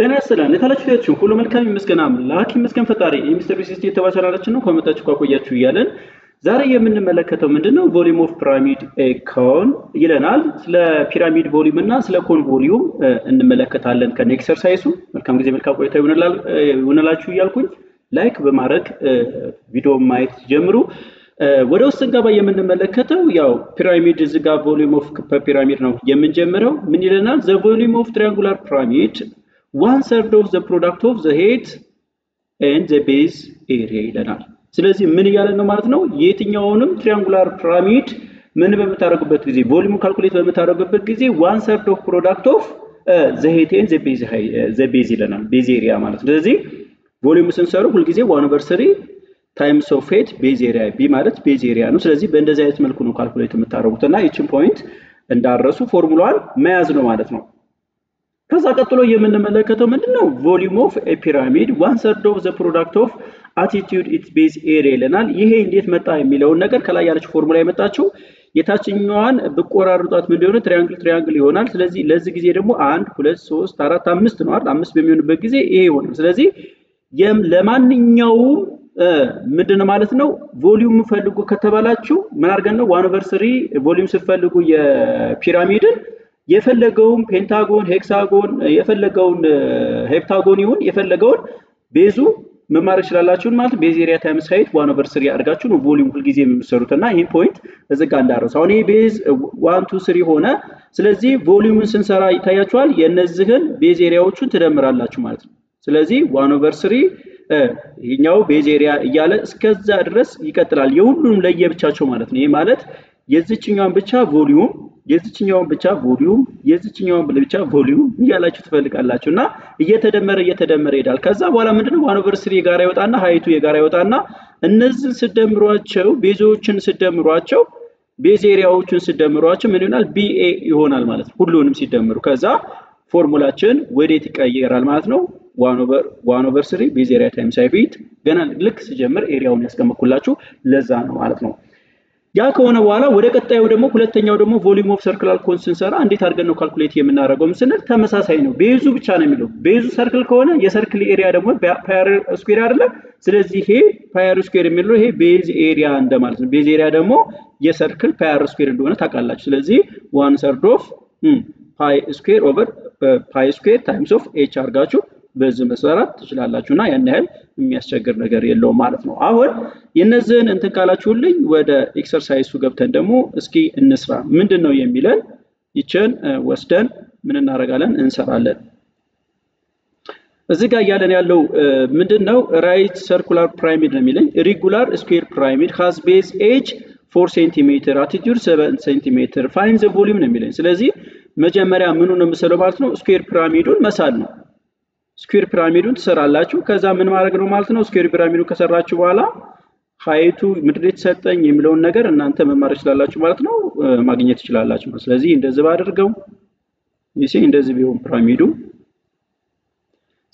ጤና ይስጥልን ለታላችሁ ሁሉ መልካም ይመስገን አምላክ ይመስገን ፈጣሪ የሚስተር ቢሲስቲ የተባሰራላችሁ ነው ኮሜንታችሁ ቆያችሁ ይያለን ዛሬ የምንመለከተው ምንድነው ቮሊዩም ኦፍ ፒራሚድ ኮን ይለናል ስለ ፒራሚድ ቮሊዩም እና ስለ ኮን ቮሊዩም እንመለከታለን ከነ ኤክሰርሳይሱ መልካም ጊዜ መልካም ቆይታ ይሁንላችሁ ይያልኩኝ ላይክ በማድረግ ቪዲዮ ማየት ጀምሩ ወደ ውስጥ ገባ የምንመለከተው ያው ፒራሚድ ዝጋ ቮሊዩም ኦፍ ፒራሚድ ነው የምንጀምረው ምን ይለናል ዘ ቮሊዩም ኦፍ ትራያንጉላር ፒራሚድ 1/3 of the product of the height and the base area ይለናል ስለዚህ ምን ይያለን ነው ማለት ነው የትኛውንም ትራያንጉላር ፒራሚድ ምን በመታረጉበት ጊዜ ቮሊዩም ካልኩሌት በመታረጉበት ጊዜ 1/3 of product of the height and the base ይለናል base area ማለት ስለዚህ ቮሊዩም ስንሰሩ ሁሉ ጊዜ 1/3 times of height base area b ማለት base area ነው ስለዚህ በእንደዚህ አይነት መልኩ ነው ካልኩሌት የምታረጉትና እቺን ፖይንት እንዳረሱ ፎርሙላን መያዝ ነው ማለት ነው ከዛ ቀጥሎ የምንመለከተው ምንድነው ቮሊዩም ኦፍ ኤ ፒራሚድ 1/3 of the product of attitude its base area ይለናል ይሄ እንዴት መጣ የሚለው ነገር ከላይ ያለችው ፎርሙላ የመጣችው የታችኛዋን በቆራርጧት ምን እንደሆነ ትራያንግል ይሆናል ስለዚህ ለዚህ ጊዜ ደግሞ 1 2 3 4 5 ነው አይደል 5 በሚሆንበት ጊዜ ይሄ ይሆናል ስለዚህ ለማንኛውም ምንድነው ማለት ነው ቮሊዩም ፈልጉ ከተባላችሁ ምን አርገን ነው 1/3 ቮሊዩም ሲፈልጉ የፒራሚድን የፈለገውን ፔንታጎን ሄክሳጎን የፈለገውን ሄፕታጎን ይሁን የፈለገውን ቤዙ መማር ይችላልላችሁ ማለት ቤዝ ኤሪያ ታይምስ ሃይት 1/3 ያርጋችሁ ነው ቮሊዩም ሁሉ ጊዜ የምትሰሩትና ይሄ ፖይንት እዚህ ጋር እንዳረሱ አሁን ይሄ ቤዝ 1 2 3 ሆነ ስለዚህ ቮሊዩምን ስንሰራ ይታያችኋል የነዚህን ቤዝ ኤሪያዎቹን ትደምራላችሁ ማለት ነው ስለዚህ 1/3 ይሄኛው ቤዝ ኤሪያ እያለ እስከዛ ድረስ ይቀጥላል የሁሉንም ለየብቻቸው ማለት ነው ይሄ ማለት የዚህኛውን ብቻ ቮሊዩም የዚህኛውን ብቻ ቮሊዩም የዚህኛውን ብቻ ቮሊዩም ይያላችሁ ትፈልጋላችሁና እየተደመረ ይሄዳል ከዛ በኋላ ምንድነው 1/3 የጋራ ይወጣና ሃይቱ የጋራ ይወጣና እነዚህ ሲደምሯቸው ቤዞችን ሲደምሯቸው ቤዝ ኤሪያዎችን ሲደምሯቸው ምን ይሆናል BA ይሆናል ማለት ነው ሁሉንም ሲደምሩ ከዛ ፎርሙላችን ወዴት ይቀየራል ማለት ነው 1/3 ቤዝ ኤሪያ ታይምስ ሃይት ገና ልክ ሲጀምር ኤሪያውን ያስቀምኩላችሁ ለዛ ነው ማለት ነው ያ ከሆነ በኋላ ወደ ቀጣዩ ደግሞ ሁለተኛው ደግሞ ቮሊዩም ኦፍ ሰርክል ኮንስታንት ሰራ እንዴት አድርገን ነው ካልኩሌት የምናደርገው ምስል ተመሳሳይ ነው ቤዙ ብቻ ነው የሚለው ቤዙ ሰርክል ከሆነ የሰርክል ኤሪያ ደግሞ ፓየር ስኩዌር አይደለ ስለዚህ ይሄ ፓየር ስኩዌር የሚለው ይሄ ቤዝ ኤሪያ እንደማለት ነው ቤዝ ኤሪያ ደግሞ የሰርክል ፓየር ስኩዌር እንደሆነ ታውቃላችሁ ስለዚህ 1/3 of pi square over pi square times of h አርጋችሁ በዚህ መሰረት ትችላላችሁና ያን ያህል የሚያስቸግር ነገር የለውም ማለት ነው አሁን የነዚህን እንትን ካላችሁልኝ ወደ ኤክሰርሳይሱ ገብተን ደግሞ እስኪ እንስራ ምንድነው የሚለን ይችን ወስደን ምን እናረጋለን እንሰራለን እዚህ ጋር ያለን ያለው ምንድነው ራይት ሰርኩላር ፒራሚድ ነው የሚለኝ ሬጉላር ስኩዌር ፒራሚድ has base h 4 cm attitude 7 cm find the volume ነው የሚለኝ ስለዚህ መጀመሪያ ምኑ ነው የምሰለው ማለት ነው ስኩዌር ፒራሚዱን መሳል ነው ስኩዌር ፒራሚዱን ተሰራላችሁ ከዛ ምን ማድረግ ነው ማለት ነው ስኩዌር ፒራሚዱን ከሰራችሁ በኋላ ሃይቱ ምድር የተሰጠኝ የሚለውን ነገር እናንተ መማር ይችላልላችሁ ማለት ነው ማግኘት ይችላልላችሁ ስለዚህ እንደዚህ ባደርገው ይሄ እንደዚህ ቢሆን ፒራሚዱ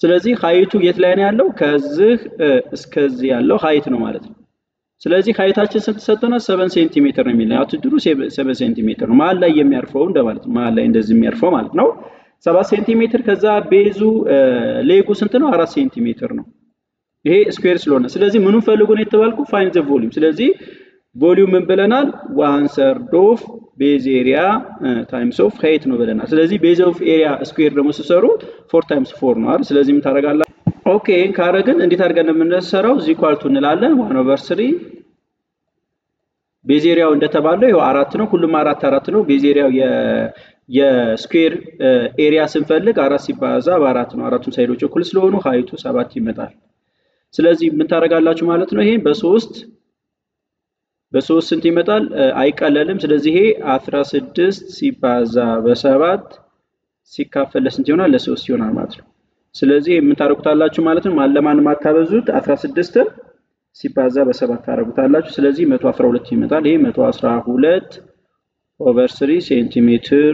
ስለዚህ ሃይቱ የት ላይ ነው ያለው ከዚህ እስከዚህ ያለው ሃይት ነው ማለት ነው ስለዚህ ሃይታችን ተሰጠና 7 cm ነው የሚለው አትድሩ 7 cm ነው መሃል ላይ የሚያርፈው እንደማለት ነው መሃል ላይ እንደዚህ የሚያርፈው ማለት ነው 7 cm ከዛ ቤዙ ሌጉ ስንት ነው 4 cm ነው ይሄ ስኩዌር ስለሆነ ስለዚህ ምኑን ፈልጉ ነው የተባልኩ ፋይንድ ዘ ቮሊዩም ስለዚህ ቮሊዩም ምን ብለናል 1/3 of base area times of height ነው ብለናል ስለዚህ base of area ስኩዌር ደግሞ ሲሰሩ 4 times 4 ነው አይደል ስለዚህ ምን ታረጋላችሁ ኦኬ ካረግን እንዴት አድርገን የምንሰራው ዚኳልቱ እንላለን 1/3 base area እንደተባለው ይሄው 4 ነው ሁሉም 4 ነው base area የስኩዌር ኤሪያ ስንፈልግ 4 ሲባዛ በ4 ነው አራቱም ሳይዶች እኩል ስለሆኑ ሃይቱ 7 ይመጣል ስለዚህ ምን ታረጋላችሁ ማለት ነው ይሄን በ3 ስንት ይመጣል አይቀለልም ስለዚህ ይሄ 16 ሲባዛ በ7 ሲካፈል ለስንት ይሆናል ለ3 ይሆናል ማለት ነው ስለዚህ ምን ታረጉታላችሁ ማለት ነው ማለማን ማታበዙት 16 ሲባዛ በ7 ታረጉታላችሁ ስለዚህ 112 ይመጣል ይሄ 112 over 3 centimeter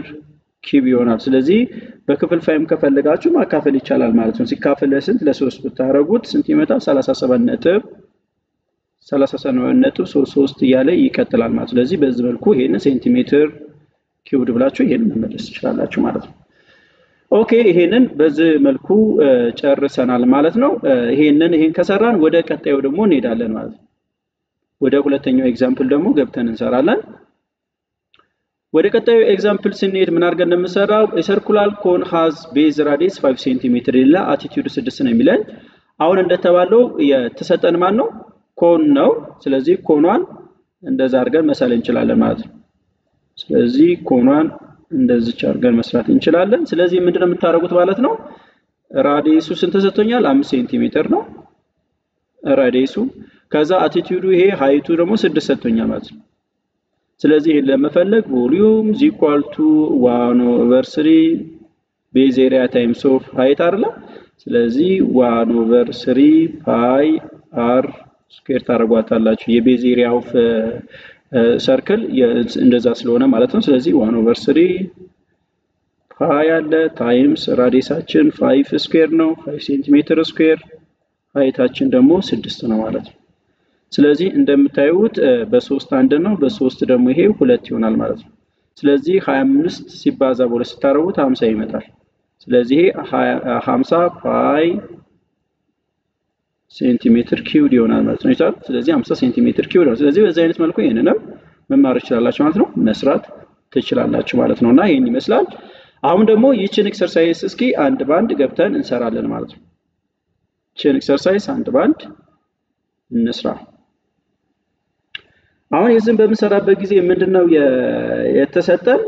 cube ይሆናል ስለዚህ በክፍል ፋይም ከፈለጋችሁ ማካፈል ይቻላል ማለት ነው ሲካፈል ለስንት ለ3 ብታረጉት ስንት ይመጣል 37.33 እያለ ይቀጥላል ማለት ስለዚህ በዚህ መልኩ ይሄን ሴንቲሜትር ኪዩብ ብላችሁ ይሄን መመለስ ይችላልላችሁ ማለት ነው ኦኬ ይሄንን በዚህ መልኩ ጨርሰናል ማለት ነው። ይሄን ከሰራን ወደ ቀጣዩ ደግሞ እንሄዳለን ማለት ነው። ወደ ሁለተኛው ኤግዛምፕል ደግሞ ገብተን እንሰራለን። ወደ ቀጣዩ ኤግዛምፕል ስንሄድ ምን አድርገን እንደምንሰራው ሰርኩላር ኮን ሃዝ ቤዝ ራዲየስ 5 ሴንቲሜትር ይላል አቲቲዩድ 6 ነው የሚለን። አሁን እንደተባለው የተሰጠን ማን ነው? ኮን ነው። ስለዚህ ኮኗን እንደዛ አድርገን መሳል እንችላለን ማለት ነው። ስለዚህ ኮኗን እንደዚህ አድርገን መስራት እንችላለን። ስለዚህ ምንድነው የምታረጉት ማለት ነው? ራዲየሱ ስንት ተሰጥቶኛል? 5 ሴንቲሜትር ነው ራዲየሱ። ከዛ አቲቲዩዱ ይሄ ሃይቱ ደግሞ 6 ተሰጥቶኛል ማለት ነው። ስለዚህ ይሄን ለመፈለግ ቮሊዩም = 1/3 ቤዝ ኤሪያ ታይምስ ኦፍ ሃይት አይደለ? ስለዚህ 1/3 ፓይ አር ስኩዌር ታረጋታላችሁ። የቤዝ ኤሪያ ኦፍ ሰርክል እንደዛ ስለሆነ ማለት ነው። ስለዚህ 1/3 ፓይ አለ ታይምስ ራዲየሳችን 5 ስኩዌር ነው 5 ሴንቲሜትር ስኩዌር ሃይታችን ደግሞ 6 ነው ማለት ነው። ስለዚህ እንደምታዩት በ3 አንድ ነው በ3 ደግሞ ይሄ 2 ይሆናል ማለት ነው። ስለዚህ 25 ሲባዛ በ2 ስታረጉት 50 ይመጣል። ስለዚህ 50 ፓይ ሴንቲሜትር ኪዩብ ይሆናል ማለት ነው። ስለዚህ 50 ሴንቲሜትር ኪዩብ ነው። ስለዚህ በዚህ አይነት መልኩ ይሄንንም መማር ይችላልላችሁ ማለት ነው። መስራት ትችላላችሁ ማለት ነውና ይሄን ይመስላል። አሁን ደግሞ ይህችን ኤክሰርሳይዝ እስኪ አንድ ባንድ ገብተን እንሰራለን ማለት ነው። ይህችን ኤክሰርሳይዝ አንድ ባንድ እንስራ። አሁን የዚህን በመሰራበት ጊዜ ምንድነው የተሰጠን?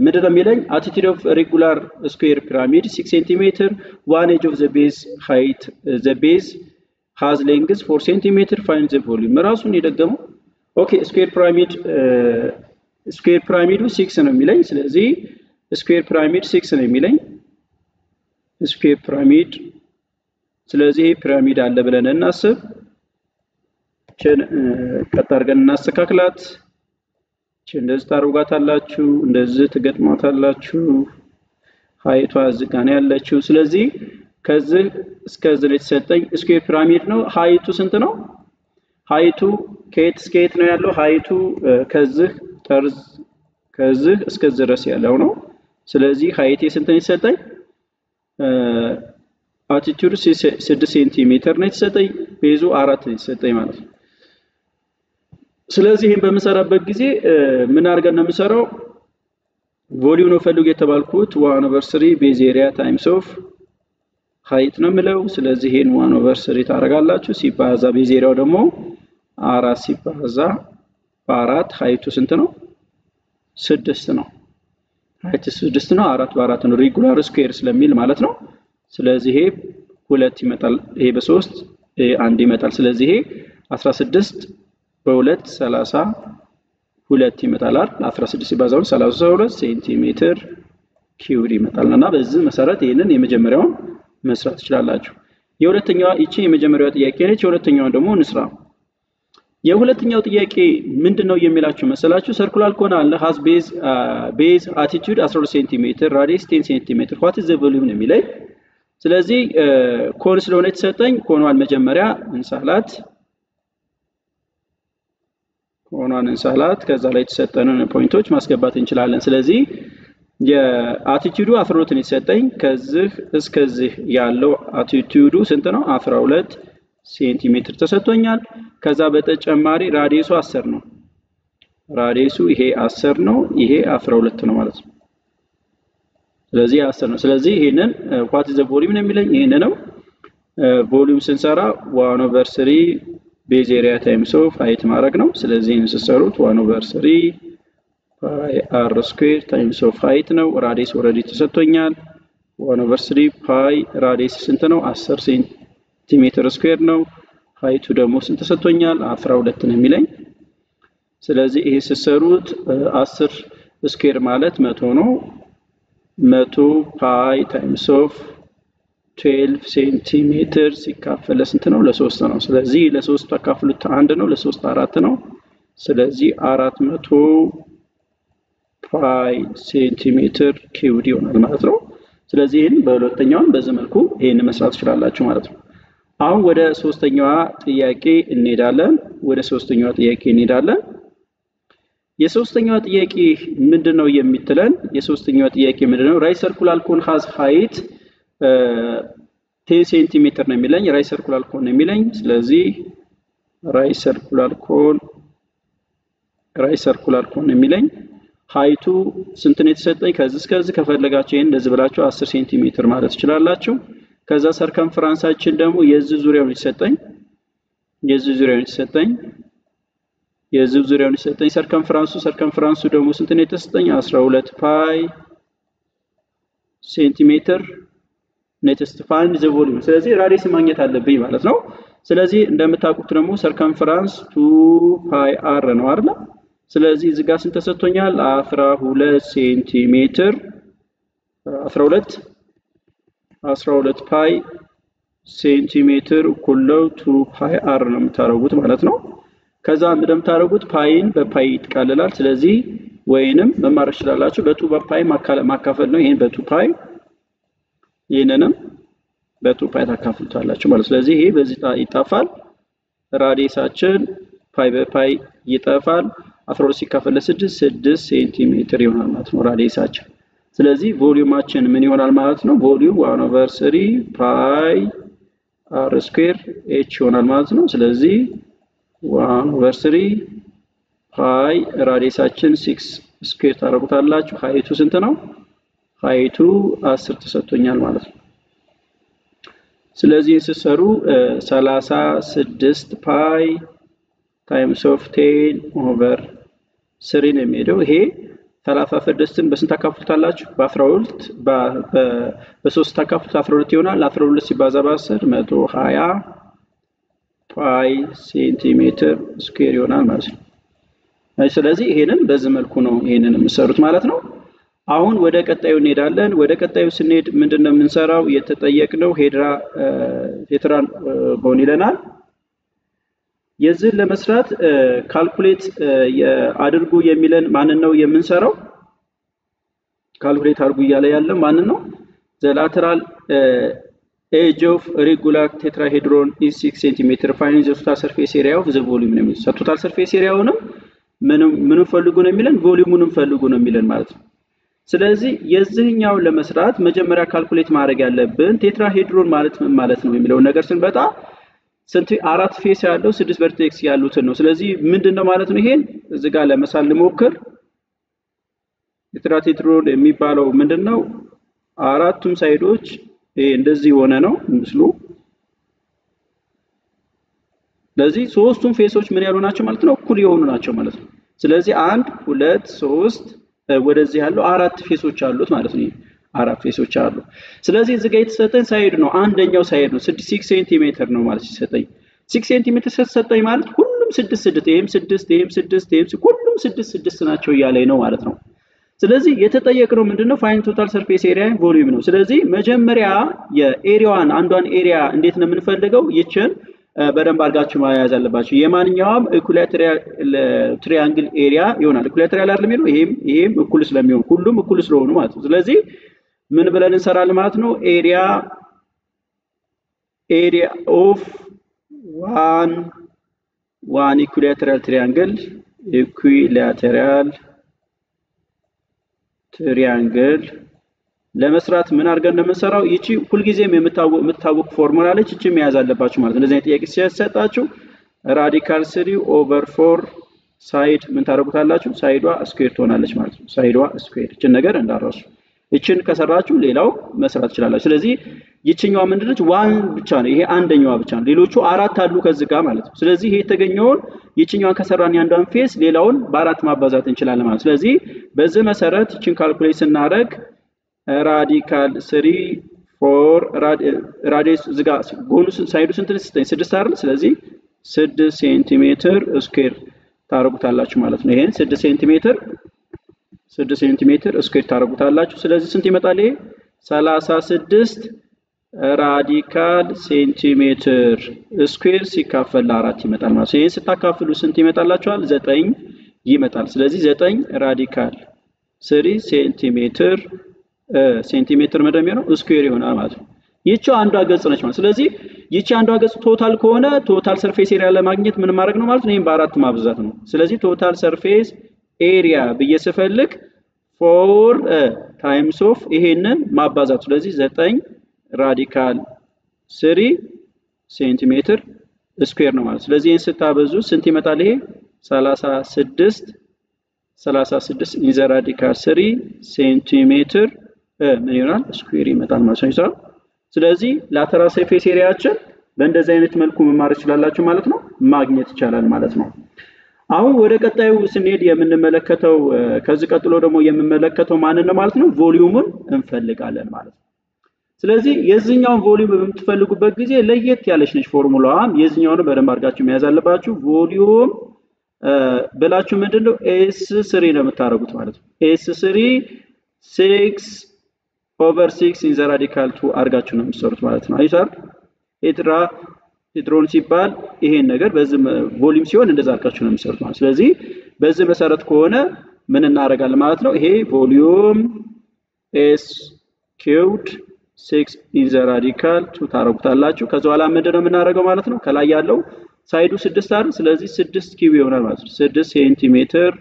ምንድነው የሚለኝ? attitude of regular square pyramid 6 cm, one edge of the base height, the base has length 4 cm, find the volume። ራሱን ይደገመው። ኦኬ ስኩዌር ፒራሚዱ 6 ነው የሚለኝ። ስለዚህ ስኩዌር ፒራሚድ 6 ነው የሚለኝ ስኩዌር ፒራሚድ። ስለዚህ ፒራሚድ አለ ብለን እናስብ። ቀጥ አድርገን እናስተካክላት። እንደዚህ ታርጓታላችሁ፣ እንደዚህ ትገጥማታላችሁ። ሃይቷ እዚህ ጋር ነው ያለችው። ስለዚህ ከዚህ እስከዚህ የተሰጠኝ ስኩዌር ፒራሚድ ነው። ሃይቱ ስንት ነው? ሃይቱ ከየት እስከ የት ነው ያለው? ሃይቱ ከዚህ ጠርዝ ከዚህ እስከዚህ ድረስ ያለው ነው። ስለዚህ ሃይቴ ስንት ነው የተሰጠኝ? አቲቲዩድ 6 ሴንቲሜትር ነው የተሰጠኝ። ቤዙ 4 ነው የተሰጠኝ ማለት ነው። ስለዚህ ይሄን በመሰራበት ጊዜ ምን አድርገን ነው የምሰራው? ቮሊዩም ነው ፈልጉ የተባልኩት 1/3 ቤዝ ኤሪያ ታይምስ ኦፍ ሃይት ነው የምለው። ስለዚህ ይሄን 1/3 ታረጋላችሁ ሲባዛ ቤዝ ኤሪያው ደግሞ 4 ሲባዛ በ4 ሃይቱ ስንት ነው? 6 ነው። ሃይት 6 ነው። 4 በ4 ነው ሬጉላር ስኩዌር ስለሚል ማለት ነው። ስለዚህ ይሄ 2 ይመጣል። ይሄ በ3 1 ይመጣል። ስለዚህ ይሄ 16 በ2 32 ይመጣል አይደል? 16 ሲባዛው 32 ሴንቲሜትር ኪዩብ ይመጣልና በዚህ መሰረት ይሄንን የመጀመሪያውን መስራት ትችላላችሁ። የሁለተኛዋ እቺ የመጀመሪያው ጥያቄ ነች። የሁለተኛው ደግሞ እንስራ። የሁለተኛው ጥያቄ ምንድነው የሚላችሁ መሰላችሁ? ሰርኩላር ኮን አለ has base attitude 12 ሴንቲሜትር radius 10 ሴንቲሜትር what is the volume ነው የሚለኝ። ስለዚህ ኮን ስለሆነ የተሰጠኝ ኮኗን መጀመሪያ እንሳላት ከዛ ላይ የተሰጠንን ፖይንቶች ማስገባት እንችላለን። ስለዚህ የአቲቲዩዱ 12 ነው የተሰጠኝ። ከዚህ እስከዚህ ያለው አቲቲዩዱ ስንት ነው? 12 ሴንቲሜትር ተሰጥቶኛል። ከዛ በተጨማሪ ራዲየሱ 10 ነው። ራዲየሱ ይሄ 10 ነው፣ ይሄ 12 ነው ማለት ነው። ስለዚህ 10 ነው። ስለዚህ ይሄንን what is the volume ነው የሚለኝ። ይሄን ነው ቮሊዩም ስንሰራ 1/3 ቤዝ ኤሪያ ታይምስ ኦፍ ሃይት ማድረግ ነው። ስለዚህ እንሰሩት 1/3 ፓይ አር ስኩዌር ታይምስ ኦፍ ሃይት ነው። ራዲየስ ኦሬዲ ተሰጥቶኛል 1/3 ፓይ ራዲየስ ስንት ነው? 10 ሴንቲሜትር ስኩዌር ነው። ሃይቱ ደግሞ ስንት ተሰጥቶኛል? 12 ነው የሚለኝ። ስለዚህ ይሄ ሲሰሩት 10 ስኩዌር ማለት 100 ነው። 100 ፓይ ታይምስ ኦፍ 12 ሴንቲሜትር ሲካፈል ለስንት ነው? ለ3 ነው። ስለዚህ ለ3 ተካፍሉት 1 ነው፣ ለ3 4 ነው። ስለዚህ 400 ፓይ ሴንቲሜትር ኪዩብ ይሆናል ማለት ነው። ስለዚህ ይሄን በሁለተኛው በዚህ መልኩ ይሄን መስራት ትችላላችሁ ማለት ነው። አሁን ወደ ሶስተኛዋ ጥያቄ እንሄዳለን። የሶስተኛው ጥያቄ ምንድነው የሚትለን? የሶስተኛው ጥያቄ ምንድነው? ራይት ሰርኩላር ኮን ሃዝ ሃይት 10 ሴንቲሜትር ነው የሚለኝ። ራይት ሰርኩላር ኮን ነው የሚለኝ። ስለዚህ ራይት ሰርኩላር ኮን ነው የሚለኝ። ሃይቱ ስንት ነው የተሰጠኝ? ከዚህ እስከዚህ ከፈለጋችሁ ይሄን እንደዚህ ብላችሁ 10 ሴንቲሜትር ማለት ትችላላችሁ። ከዛ ሰርከምፈረንሳችን ደግሞ የዚህ ዙሪያውን ይሰጠኝ። የዚህ ዙሪያውን ይሰጠኝ ሰርከምፈረንሱ ደግሞ ስንት ነው የተሰጠኝ? 12 ፓይ ሴንቲሜትር ኔክስት ፋይንድ ዘ ቮሊዩም። ስለዚህ ራዲየስ ማግኘት አለብኝ ማለት ነው። ስለዚህ እንደምታውቁት ደግሞ ሰርከምፈረንስ 2 ፓይ አር ነው አይደል? ስለዚህ እዚህ ጋር ስንት ተሰጥቶኛል? 12 ሴንቲሜትር 12 ፓይ ሴንቲሜትር እኩል ነው 2 ፓይ አር ነው የምታረጉት ማለት ነው። ከዛ እንደምታረጉት ፓይን በፓይ ይጥቃልላል። ስለዚህ ወይንም መማር ይችላልላችሁ በ2 በፓይ ማካፈል ነው። ይሄን በ2 ፓይ ይሄንንም በ2 ፓይ ታካፍሉታላችሁ ማለት። ስለዚህ ይሄ በዚህ ይጣፋል። ራዲየሳችን ፓይ በፓይ ይጣፋል። 12 ሲካፈል ለ6 6 ሴንቲሜትር ይሆናል ማለት ነው ራዲየሳችን። ስለዚህ ቮሊዩማችን ምን ይሆናል ማለት ነው? ቮሊዩም 1/3 ፓይ አር ስኩዌር ኤች ይሆናል ማለት ነው። ስለዚህ 1/3 ፓይ ራዲየሳችን 6 ስኩዌር ታረጉታላችሁ። ሃይቱ ስንት ነው? ሃይቱ 10 ተሰጥቶኛል ማለት ነው። ስለዚህ ሲሰሩ 36 ፓይ ታይምስ ኦፍ 10/3 ነው የሚሄደው። ይሄ 36ን በስንት ታካፍሉታላችሁ? በ12 በ3 ታካፍሉት 12 ይሆናል። 12 ሲባዛ በ10 120 ፓይ ሴንቲሜትር ስኩዌር ይሆናል ማለት ነው። ስለዚህ ይሄንን በዚህ መልኩ ነው ይሄንን የምሰሩት ማለት ነው። አሁን ወደ ቀጣዩ እንሄዳለን። ወደ ቀጣዩ ስንሄድ ምንድነው የምንሰራው? የተጠየቅነው ሄትራን ጎን ይለናል። የዚህን ለመስራት ካልኩሌት አድርጉ የሚለን ማንን ነው የምንሰራው? ካልኩሌት አድርጉ እያለ ያለው ማንን ነው? the lateral edge of regular tetrahedron is 6 cm. find the total surface area of the volume ነው የሚለው። total surface area-ውንም ምንም ፈልጉ ነው የሚለን፣ ቮሊዩሙንም ፈልጉ ነው የሚለን ማለት ነው። ስለዚህ የዚህኛው ለመስራት መጀመሪያ ካልኩሌት ማድረግ ያለብን ቴትራሄድሮን ማለት ምን ማለት ነው የሚለው ነገር ስንበጣ ስንት 4 ፌስ ያለው 6 ቨርቴክስ ያሉትን ነው። ስለዚህ ምንድነው ማለት ነው? ይሄን እዚህ ጋር ለመሳል ልሞክር። ቴትራሄድሮን የሚባለው ምንድነው? አራቱም ሳይዶች ይሄ እንደዚህ ሆነ ነው ምስሉ። ስለዚህ ሶስቱም ፌሶች ምን ያሉ ናቸው ማለት ነው? እኩል የሆኑ ናቸው ማለት ነው። ስለዚህ 1 2 3 ወደዚህ ያለው 4 ፌሶች አሉት ማለት ነው። 4 ፌሶች አሉ። ስለዚህ እዚህ ጋር የተሰጠኝ ሳይድ ነው፣ አንደኛው ሳይድ ነው 6 ሴንቲሜትር ነው ማለት ሲሰጠኝ 6 ሴንቲሜትር ተሰጠኝ ማለት ሁሉም 6 6 ይሄም 6 ይሄም 6 ይሄም ሁሉም 6 6 ናቸው እያለኝ ነው ማለት ነው። ስለዚህ የተጠየቀው ምንድነው? ፋይን ቶታል ሰርፌስ ኤሪያ ቮሊዩም ነው። ስለዚህ መጀመሪያ የኤሪያዋን አንዷን ኤሪያ እንዴት ነው የምንፈልገው? ይችን በደንብ አድርጋችሁ ማያያዝ አለባችሁ። የማንኛውም ኢኩላተራል ትሪያንግል ኤሪያ ይሆናል። ኢኩላተራል አይደለም የሚለው ይሄም እኩል ስለሚሆን ሁሉም እኩል ስለሆኑ ማለት ነው። ስለዚህ ምን ብለን እንሰራለን ማለት ነው? ኤሪያ ኦፍ ዋን ኢኩላተራል ትሪያንግል ለመስራት ምን አድርገን እንደምንሰራው ይቺ ሁልጊዜም የምታወቅ ፎርሙላ አለች። እቺ መያዝ አለባችሁ ማለት ነው። እንደዚህ አይነት ጥያቄ ሲሰጣችሁ ራዲካል 3/4 ሳይድ ምን ታደርጉታላችሁ? ሳይዷ ስኩዌር ትሆናለች ማለት ነው። ሳይዷ ስኩዌር እቺን ነገር እንዳረሱ እቺን ከሰራችሁ ሌላው መስራት ይችላልላችሁ። ስለዚህ ይቺኛዋ ምንድነች? ዋን ብቻ ነው። ይሄ አንደኛዋ ብቻ ነው። ሌሎቹ 4 አሉ ከዚህ ጋር ማለት ነው። ስለዚህ ይሄ የተገኘውን ይቺኛዋን ከሰራን ያንዷን ፌስ ሌላውን በ4 ማባዛት እንችላለን ማለት ነው። ስለዚህ በዚህ መሰረት እቺን ካልኩሌት ስናደርግ ራዲካል 3/4 ራዲየስ ዝጋ ጎኑ ሳይዱ ስንት ነው? 6 አይደል? ስለዚህ 6 ሴንቲሜትር ስኩዌር ታረጉታላችሁ ማለት ነው። ይሄን 6 ሴንቲሜትር ስኩዌር ታረጉታላችሁ። ስለዚህ ስንት ይመጣል? ይሄ 36 ራዲካል ሴንቲሜትር ስኩዌር ሲካፈል ለ4 ይመጣል ማለት ነው። ይሄን ስታካፍሉ ስንት ይመጣላችኋል? 9 ይመጣል። ስለዚህ 9 ራዲካል 3 ሴንቲሜትር መደሚያ ነው ስኩዌር ይሆናል ማለት ነው። ይቺ አንዷ ገጽ ነች ማለት። ስለዚህ ይቺ አንዷ ገጽ ቶታል ከሆነ ቶታል ሰርፌስ ኤሪያ ለማግኘት ምን ማድረግ ነው ማለት ነው? ይሄን በ4 ማብዛት ነው። ስለዚህ ቶታል ሰርፌስ ኤሪያ በየስፈልግ 4 ታይምስ ኦፍ ይሄንን ማባዛት ስለዚህ 9 ራዲካል 3 ሴንቲሜትር ስኩዌር ነው ማለት ስለዚህ ይሄን ስታበዙ ስንት ይመጣል ይሄ 36 ኢን ዘ ራዲካል 3 ሴንቲሜትር ምን ይሆናል ስኩዌር ይመጣል ማለት ነው ስለዚህ ላተራል ሰርፌስ ኤሪያችን በእንደዚህ አይነት መልኩ መማር ይችላልላችሁ ማለት ነው ማግኘት ይቻላል ማለት ነው አሁን ወደ ቀጣዩ ስንሄድ የምንመለከተው ከዚህ ቀጥሎ ደግሞ የምንመለከተው ማንን ነው ማለት ነው ቮሊዩሙን እንፈልጋለን ማለት ነው ስለዚህ የዚህኛውን ቮሊዩም በምትፈልጉበት ጊዜ ለየት ያለች ነች ፎርሙላዋም የዚህኛውን በደንብ አድርጋችሁ መያዝ አለባችሁ ቮሊዩም ብላችሁ ምንድነው S3 ነው የምታረጉት ማለት ነው S3 6/6 in the radical 2 አድርጋችሁ ነው የምትሰሩት ማለት ነው አይሳር ሄድሮን ሲባል ይሄን ነገር በዚህ ቮሊዩም ሲሆን እንደዛ አድርጋችሁ ነው የምትሰሩት ማለት ስለዚህ በዚህ መሰረት ከሆነ ምን እናደርጋለን ማለት ነው ይሄ ቮሊዩም S cubed 6 in the radical 2 ታረጉታላችሁ ከዛ በኋላ ምንድነው የምናደርገው ማለት ነው ከላይ ያለው ሳይዱ 6 አይደል ስለዚህ 6 ኪዩብ ይሆናል ማለት ነው 6 ሴንቲሜትር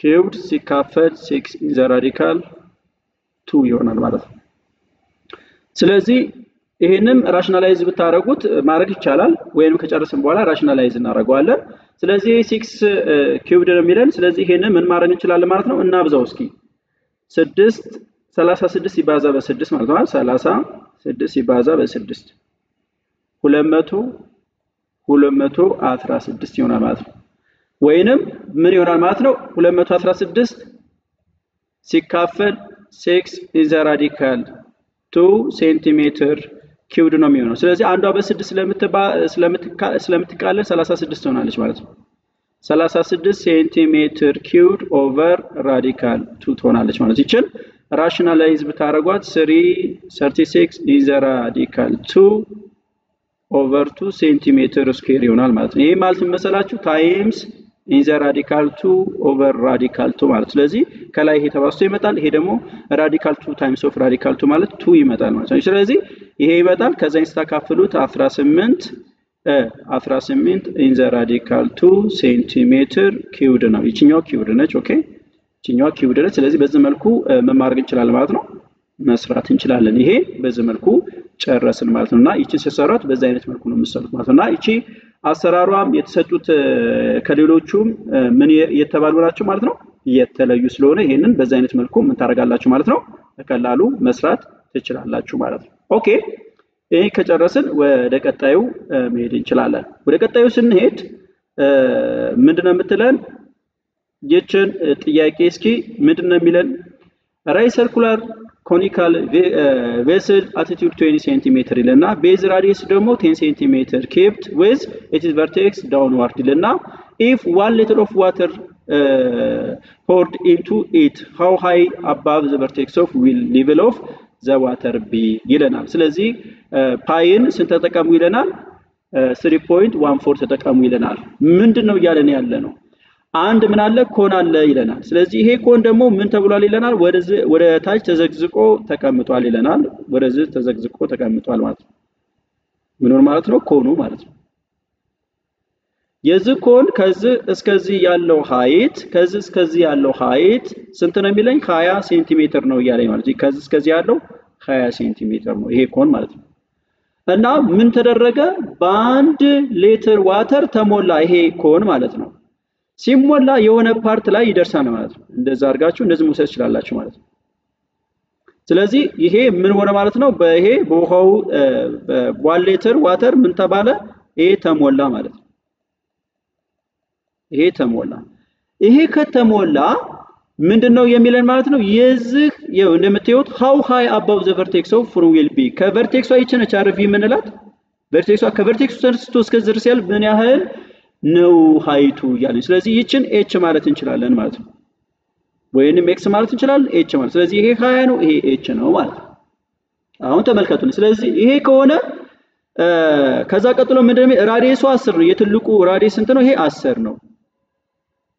ኪዩብድ ሲካፈል 6 in the radical 2 ይሆናል ማለት ነው ስለዚህ ይሄንም ራሽናላይዝ ብታረጉት ማድረግ ይቻላል ወይንም ከጨረስን በኋላ ራሽናላይዝ እናደርገዋለን ስለዚህ 6 ኪዩብድ ነው የሚለን ስለዚህ ይሄንን ምን ማድረግ እንችላለን ማለት ነው እናብዛው እስኪ 36 ይባዛ በ6 ማለት ነው 36 ይባዛ በ6 216 ይሆናል ማለት ነው ወይንም ምን ይሆናል ማለት ነው 216 ሲካፈል 6 in the radical 2 ሴንቲሜትር ኪዩብድ ነው የሚሆነው ስለዚህ አንዷ በ6 ስለምትቃለል 36 ሆናለች ማለት ነው 36 ሴንቲሜትር ኪዩብድ ኦቨር ራዲካል 2 ትሆናለች ማለት ይችላል ራሽናላይዝ ብታረጓት 36 in the radical 2 over 2 centimeter square ይሆናል ማለት ነው ይሄ ማለት መሰላችሁ ታይምስ in the radical 2 over radical 2 ማለት ስለዚህ ከላይ ይሄ ተባስቶ ይመጣል ይሄ ደግሞ radical 2 times of radical 2 ማለት 2 ይመጣል ማለት ነው ስለዚህ ይሄ ይመጣል ከዛ ይስተካፈሉት 18 in the radical 2 centimeter cubed ነው ይችኛው cubed ነች ኦኬ ይችኛው cubed ነች ስለዚህ በዚህ መልኩ መማር እንችላለን ማለት ነው መስራት እንችላለን ይሄ በዚህ መልኩ ጨረስን ማለት ነውና እቺን ሲሰራት በዛ አይነት መልኩ ነው የምትሰሩት ማለት ነውና እቺ አሰራሯም የተሰጡት ከሌሎቹም ምን የተባሉ ናቸው ማለት ነው የተለዩ ስለሆነ ይሄንን በዛ አይነት መልኩ ምን ታረጋላችሁ ማለት ነው በቀላሉ መስራት ትችላላችሁ ማለት ነው ኦኬ ይሄ ከጨረስን ወደ ቀጣዩ መሄድ እንችላለን ወደ ቀጣዩ ስንሄድ ምንድነው የምትለን የችን ጥያቄ እስኪ ምንድነው የሚለን right circular conical vessel attitude 20 cm ይለና base radius ደግሞ 10 cm kept with its vertex downward ይለና if 1 liter of water poured into it how high above the vertex of will level of the water be ይለናል ስለዚህ ፓይን ስንት ተጠቀሙ ይለናል 3.14 ተጠቀሙ ይለናል ምንድነው ያለን ያለ ነው አንድ ምን አለ ኮን አለ ይለናል ስለዚህ ይሄ ኮን ደግሞ ምን ተብሏል ይለናል ወደ ታች ተዘግዝቆ ተቀምጧል ይለናል ወደዚህ ተዘግዝቆ ተቀምጧል ማለት ነው ምን ማለት ነው ኮኑ ማለት ነው የዚህ ኮን ከዚህ እስከዚህ ያለው ሃይት ከዚህ እስከዚህ ያለው ሃይት ስንት ነው የሚለኝ 20 ሴንቲሜትር ነው ይያለኝ ማለት ነው ከዚህ እስከዚህ ያለው 20 ሴንቲሜትር ነው ይሄ ኮን ማለት ነው እና ምን ተደረገ በአንድ ሊትር ዋተር ተሞላ ይሄ ኮን ማለት ነው ሲሞላ የሆነ ፓርት ላይ ይደርሳል ማለት ነው እንደዛ አድርጋችሁ እንደዚህ መውሰድ ይችላልላችሁ ማለት ነው ስለዚህ ይሄ ምን ሆነ ማለት ነው በይሄ በውሃው በ1 ሊትር ዋተር ምን ተባለ ይሄ ተሞላ ማለት ነው ይሄ ተሞላ ይሄ ከተሞላ ምንድነው የሚለን ማለት ነው የዚህ እንደምታዩት how high above the vertex of flow will be ከቨርቴክሷ ይችነች አርቪ ምንላት ቨርቴክሷ ከቨርቴክሱ ተነስቶ እስከዚህ ድረስ ያለ ምን ያህል ነው ሃይቱ ያለኝ ስለዚህ ይችን h ማለት እንችላለን ማለት ነው ወይንም x ማለት እንችላለን h ማለት ስለዚህ ይሄ 20 ነው ይሄ h ነው ማለት ነው አሁን ተመልከቱኝ ስለዚህ ይሄ ከሆነ ከዛ ቀጥሎ ምንድነው ራዲየሱ 10 ነው የትልቁ ራዲየስ እንት ነው ይሄ 10 ነው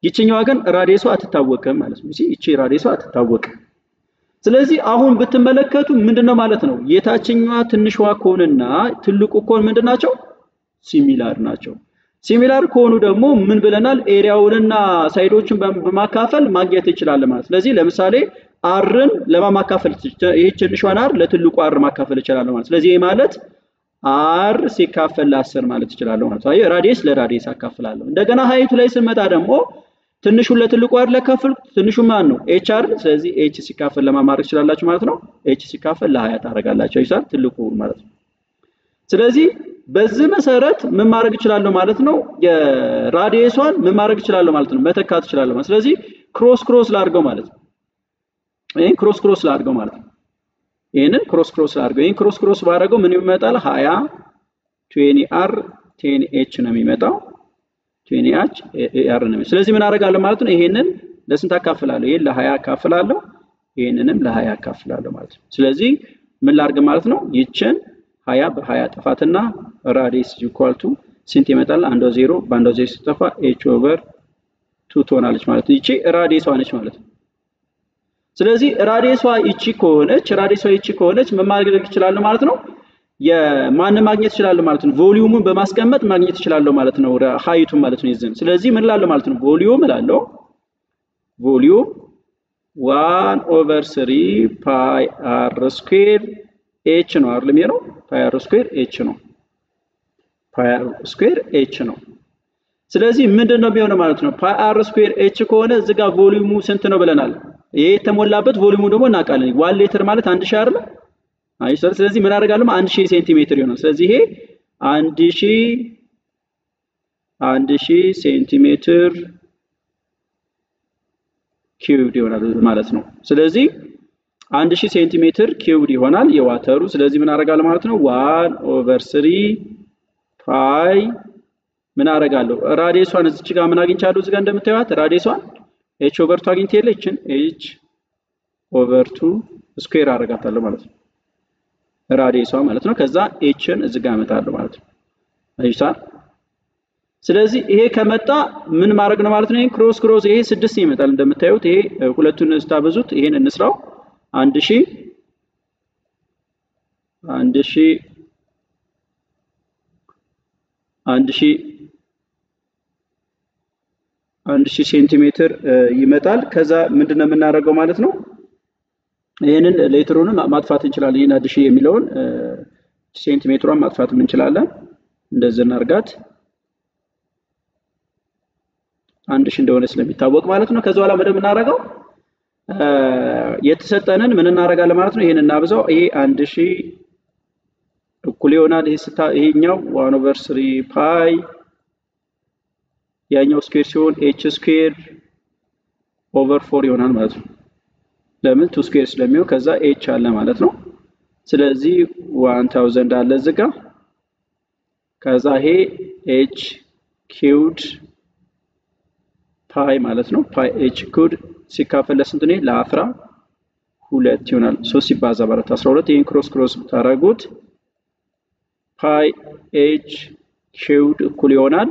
ይችኛው ግን ራዲየሱ አትታወቅም ማለት ነው እቺ ራዲየሱ አትታወቅም ስለዚህ አሁን ብትመለከቱ ምንድነው ማለት ነው የታችኛዋ ትንሽዋ ኮንና ትልቁ ኮን ምንድናቸው ሲሚላር ናቸው ሲሚላር ከሆኑ ደግሞ ምን ብለናል ኤሪያውንና ሳይዶችን በማካፈል ማግኘት ይችላል ማለት ስለዚህ ለምሳሌ አርን ለማካፈል ይሄ ትንሿን አር ለትልቁ አር ማካፈል ይችላል ማለት ስለዚህ ይሄ ማለት አር ሲካፈል ለ10 ማለት ይችላል ማለት ነው ራዲየስ ለራዲየስ አካፍላለሁ እንደገና ሃይቱ ላይ ስንመጣ ደግሞ ትንሹን ለትልቁ አር ለካፈል ትንሹ ማን ነው ኤች አር ስለዚህ ኤች ሲካፈል ለማማረክ ይችላልላችሁ ማለት ነው ኤች ሲካፈል ለ20 ታረጋላችሁ ይሳል ትልቁ ማለት ነው ስለዚህ በዚህ መሰረት ምን ማድረግ ይችላል ማለት ነው የራዲየሷን ምን ማድረግ ይችላል ማለት ነው መተካት ይችላል ማለት ስለዚህ ክሮስ ላድርገው ማለት ነው ይሄን ክሮስ ላድርገው ማለት ነው ይሄንን ክሮስ ላድርገው ይሄን ክሮስ ባደረገው ምን ይመጣል 20 20r 10h ነው የሚመጣው 20h r ነው ስለዚህ ምን አደርጋለሁ ማለት ነው ይሄንን ለስንት አካፍላለሁ ይሄን ለ20 አካፍላለሁ ይሄንንም ለ20 አካፍላለሁ ማለት ነው ስለዚህ ምን ላድርግ ማለት ነው ይችን 20 በ20 ጥፋትና ራዲየስ ኢኳል ቱ ስንት ይመጣል 1 0 በ1 0 ሲጠፋ h ኦቨር 2 ትሆናለች ማለት ነው ይቺ ራዲየሷ ነች ማለት ነው ስለዚህ ራዲየሷ ይቺ ከሆነች ምን ማድረግ ይችላል ማለት ነው የማን ማግኘት ይችላል ማለት ነው ቮሊዩሙን በማስቀመጥ ማግኘት ይችላል ማለት ነው ሃይቱ ማለት ነው ይዘን ስለዚህ ምን ላለው ማለት ነው ቮሊዩም ላለው ቮሊዩም 1 ኦቨር 3 ፓይ አር ስኩዌር h ነው አይደል የሚለው ፓይ አር ስኩዌር h ነው ፓይ አር ስኩዌር h ነው ስለዚህ ምንድነው የሚሆነው ማለት ነው ፓይ አር ስኩዌር h ከሆነ እዚህ ጋር ቮሊዩሙ ስንት ነው ብለናል ይሄ የተሞላበት ቮሊዩሙ ደግሞ እናውቃለን 1 ሊትር ማለት 1000 አይደል አይሰር ስለዚህ ምን አደርጋለሁ 1000 ሴንቲሜትር ይሆናል ስለዚህ ይሄ 1000 ሴንቲሜትር ኪዩብድ ይሆናል ማለት ነው ስለዚህ 1000 ሴንቲሜትር ኪዩብድ ይሆናል የዋተሩ ስለዚህ ምን አደርጋለሁ ማለት ነው 1 ኦቨር 3 ፓይ ምን አደርጋለሁ ራዲየሷን እዚች ጋር ምን አግኝቻለሁ እዚህ ጋር እንደምታዩት ራዲየሷን h ኦቨር 2 አግኝቴለችን h ኦቨር 2 ስኩዌር አደርጋታለሁ ማለት ነው ራዲየሷ ማለት ነው ከዛ hን እዚህ ጋር አመጣለሁ ማለት ነው አይሳል ስለዚህ ይሄ ከመጣ ምን ማድረግ ነው ማለት ነው ይሄን ክሮስ ይሄ 6 ይመጣል እንደምታዩት ይሄ ሁለቱን ስታበዙት ይሄን እንስራው 1000 ሴንቲሜትር ይመጣል ከዛ ምንድነው የምናደርገው ማለት ነው ይሄንን ሌተሩን ማጥፋት እንችላለን ይሄን 1000 የሚለውን ሴንቲሜትሯን ማጥፋት እንችላለን እንደዚህ እናርጋት 1000 እንደሆነ ስለሚታወቅ ማለት ነው ከዛ በኋላ ምንድነው የምናደርገው የተሰጠንን ምን እናደርጋለን ማለት ነው ይሄን እናብዛው ይሄ 1000 እኩል ይሆናል ይሄኛው 1 ኦቨር 3 ፓይ ያኛው ስኩዌር ሲሆን h ስኩዌር ኦቨር 4 ይሆናል ማለት ነው ለምን 2 ስኩዌር ስለሚሆን ከዛ h አለ ማለት ነው ስለዚህ 1000 አለ እዚህ ጋር ከዛ ይሄ h ኪዩብድ ፓይ ማለት ነው ፓይ h ኪዩብድ ሲካፈል ለስንት ነው ለ12 ይሆናል 3 ሲባዛ በ4 12 ይሄን ክሮስ ታረጉት ፓይ h ኪዩብድ እኩል ይሆናል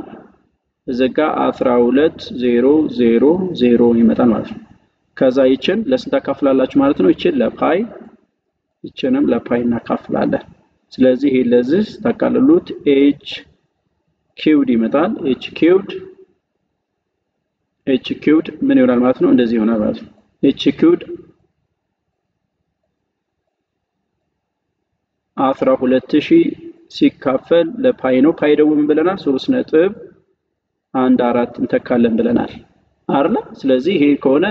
እዚጋ 12 0 0 0 ይመጣል ማለት ነው ከዛ ይችን ለስንት አካፍላላችሁ ማለት ነው ይችን ለፓይ ይችንም ለፓይ እናካፍላለን ስለዚህ ይሄ ለዚህ ታቃልሉት h ኪዩብድ ይመጣል h ኪዩብድ ምን ይሆናል ማለት ነው እንደዚህ ይሆናል ማለት ነው h ኪዩብድ 12000 ሲካፈል ለፓይ ነው ፓይ ደግሞ ምን ብለናል 3.14 እንተካለን ብለናል አይደል ስለዚህ ይሄ ከሆነ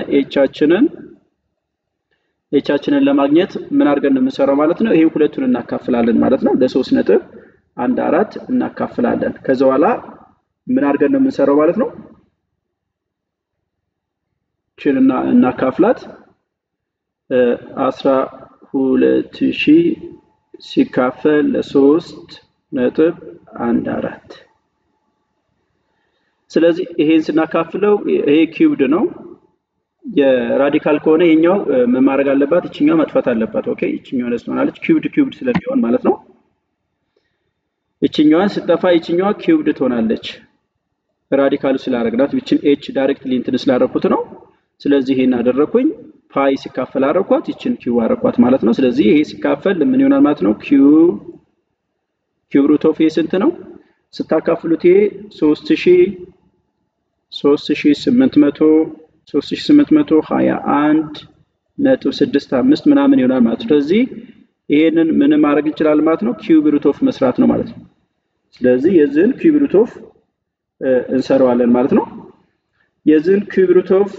ኤቻችንን ለማግኘት ምን አድርገን ነው የምንሰራው ማለት ነው ይሄን ሁለቱን እናካፍላለን ማለት ነው ለ3.14 እናካፍላለን ከዛ በኋላ ምን አድርገን ነው የምንሰራው ማለት ነው ችንና እናካፍላት 12000 ሲካፈል ለ3.14 ስለዚህ ይሄን ስናካፍለው ይሄ ኪዩብድ ነው የራዲካል ከሆነ ይሄኛው ምን ማድረግ አለባት እቺኛው መጥፋት አለባት ኦኬ እቺኛው ለስሆናለች ኪዩብድ ስለሚሆን ማለት ነው እቺኛዋን ስጠፋ እቺኛዋ ኪዩብድ ትሆናለች ራዲካሉ ስላደረግናት እቺን h ዳይሬክትሊ እንትን ስላደረኩት ነው ስለዚህ ይሄን አደረኩኝ ፓይ ሲካፈል አደረኳት እቺን ኪው አደረኳት ማለት ነው ስለዚህ ይሄ ሲካፈል ምን ይሆናል ማለት ነው ኪዩብ ሩት ኦፍ ስንት ነው ስታካፍሉት ይሄ 3821.65 ምናምን ይሆናል ማለት ነው። ስለዚህ ይሄንን ምን ማድረግ እንችላለን ማለት ነው? ኪዩብ ሩት ኦፍ መስራት ነው ማለት ነው። ስለዚህ የዚህን ኪዩብ ሩት ኦፍ እንሰራዋለን ማለት ነው። የዚህን ኪዩብ ሩት ኦፍ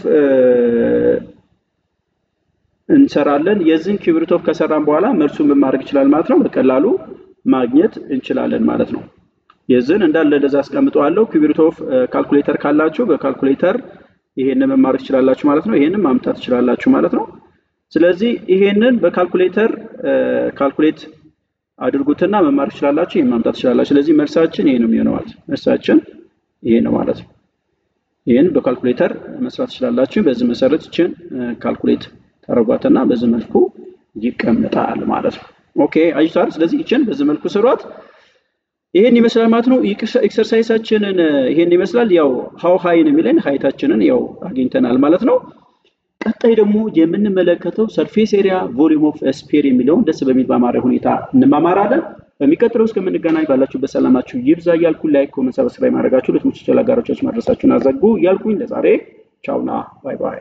እንሰራለን። የዚህን ኪዩብ ሩት ኦፍ ከሰራን በኋላ መልሱን ምን ማድረግ ይችላል ማለት ነው? በቀላሉ ማግኘት እንችላለን ማለት ነው። የዚህን እንዳለ እንደዛ አስቀምጠዋለሁ። ኪዩብ ሩት ኦፍ ካልኩሌተር ካላችሁ በካልኩሌተር ይሄንን መማር ትችላላችሁ ማለት ነው። ይሄንን ማምጣት ትችላላችሁ ማለት ነው። ስለዚህ ይሄንን በካልኩሌተር ካልኩሌት አድርጉትና መማር ትችላላችሁ፣ ይሄን ማምጣት ትችላላችሁ። ስለዚህ መልሳችን ይሄ ነው የሚሆነው ማለት ነው። መልሳችን ይሄ ነው ማለት ነው። ይሄን በካልኩሌተር መስራት ትችላላችሁ። በዚህ መሰረት እቺን ካልኩሌት ታረጓትና በዚህ መልኩ ይቀመጣል ማለት ነው። ኦኬ አይታር። ስለዚህ እቺን በዚህ መልኩ ሰሯት። ይሄን ይመስላል ማለት ነው። ኤክሰርሳይሳችንን ይሄን ይመስላል። ያው ሃው ሃይ ነው የሚለን ሃይታችንን ያው አግኝተናል ማለት ነው። ቀጣይ ደግሞ የምንመለከተው ሰርፌስ ኤሪያ ቮሊዩም ኦፍ ስፌር የሚለውን ደስ በሚል ባማረ ሁኔታ እንማማራለን። በሚቀጥለው እስከምንገናኝ ባላችሁበት ሰላማችሁ ይብዛ እያልኩ ላይክ፣ ኮሜንት፣ ሰብስክራይብ ማድረጋችሁ ለትምህርት አጋሮቻችሁ ማድረሳችሁን አዘግቡ እያልኩኝ ለዛሬ ቻውና ባይ ባይ።